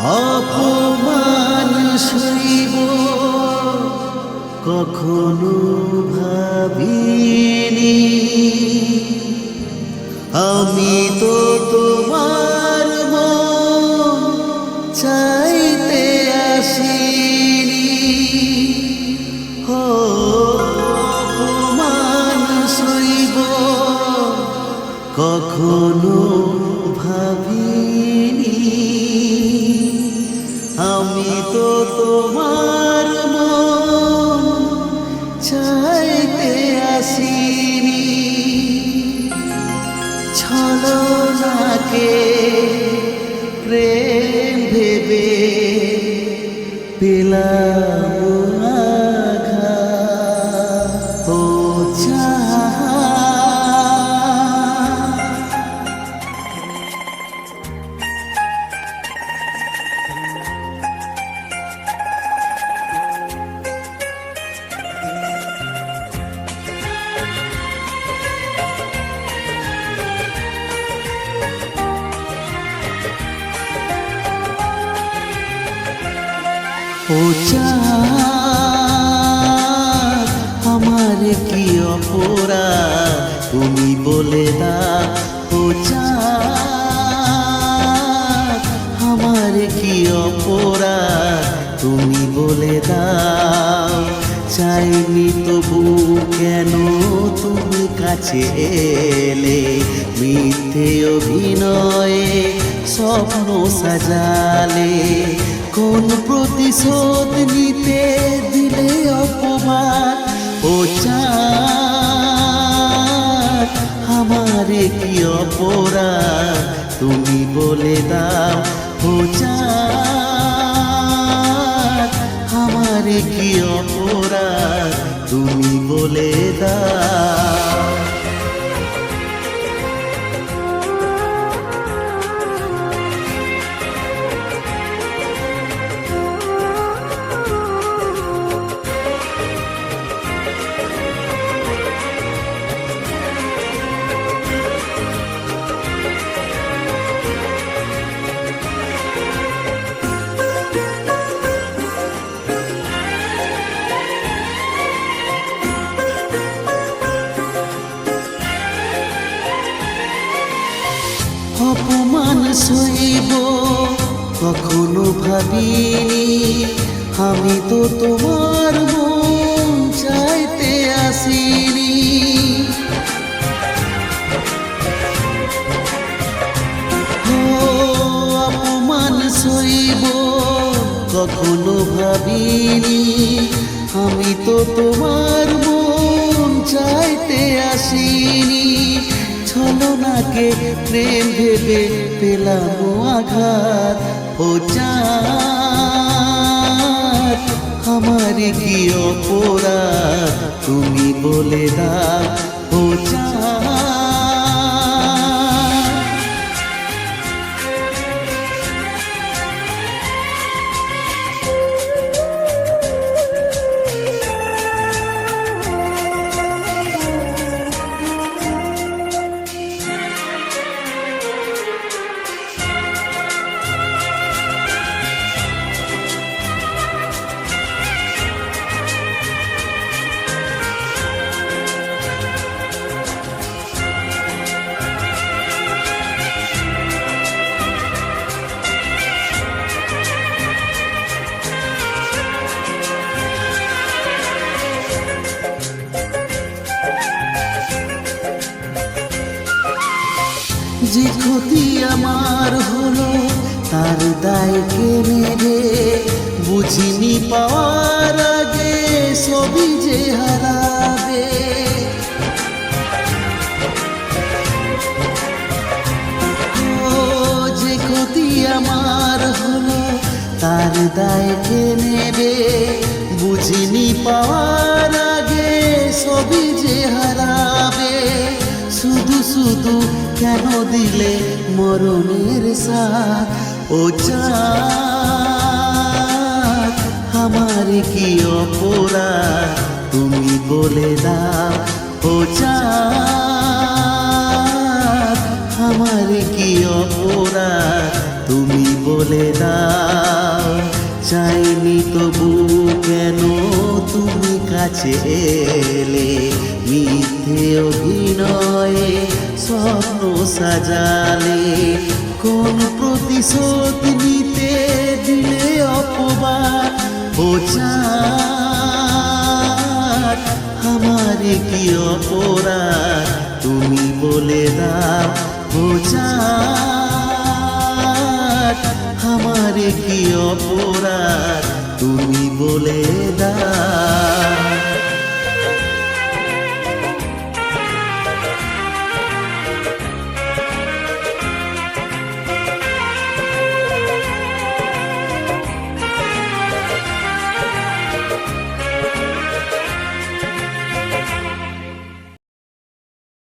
অপমান সইব কখনো ভাবিনি, আমি তো তোমার মন চাইতে আসিনি। অপমান সইব কখনো ভাবিনি, আমি তো তোমার মন চাইতে আসিনি। ছলনাকে প্রেম ভেবে পেলাম আঘাত। ও চাঁদ, আমার কি অপরাধ তুমি বলে দাও। ও চাঁদ, আমার কি অপরাধ তুমি বলে দাও। চাইনি তবু কেন তুমি কাছে এলে, মিথ্যে অভিনয়ে স্বপ্ন সাজালে। কোন প্রতিশোধ নিতে দিলে অপমান। ও চাঁদ, আমার কি অপরাধ তুমি বলে দাও। ও চাঁদ, আমার কি অপরাধ তুমি বলে দাও। অপমান সইব কখনো ভাবিনি, আমি তো তোমার মন চাইতে আসিনি। অপমান সইব কখনো ভাবিনি, আমি তো তোমার মন চাইতে আসিনি। ছলনাকে প্রেম ভেবে পেলাম আঘাত। ও চাঁদ, আমার কি অপরাধ তুমি বলে দাও। ও চাঁদ, যে ক্ষতি আমার হলো তার দায় কে নেবে। বুঝিনি পাওয়ার আগে সবই যে হারাবে। যে ক্ষতি আমার হলো তার দায় কে নেবে। বুঝিনি পাওয়ার আগে সবই যে হারাবে। শুধু শুধু কেন দিলে মরণের সাথ। ও চাঁদ, আমার কি অপরাধ তুমি বলে দাও। ও চাঁদ, আমার কি অপরাধ তুমি বলে দাও, চাইনি তবু কেন তুমি কাছে এলে, মিথ্যে অভিনয়ে স্বপ্ন সাজালে, কোন প্রতিশোধ নিতে দিলে অপবাদ, ও চাঁদ আমার কি অপরাধ তুমি বলে দাও, ও চাঁদ আমার কি অপরাধ তুমি বলে দাও।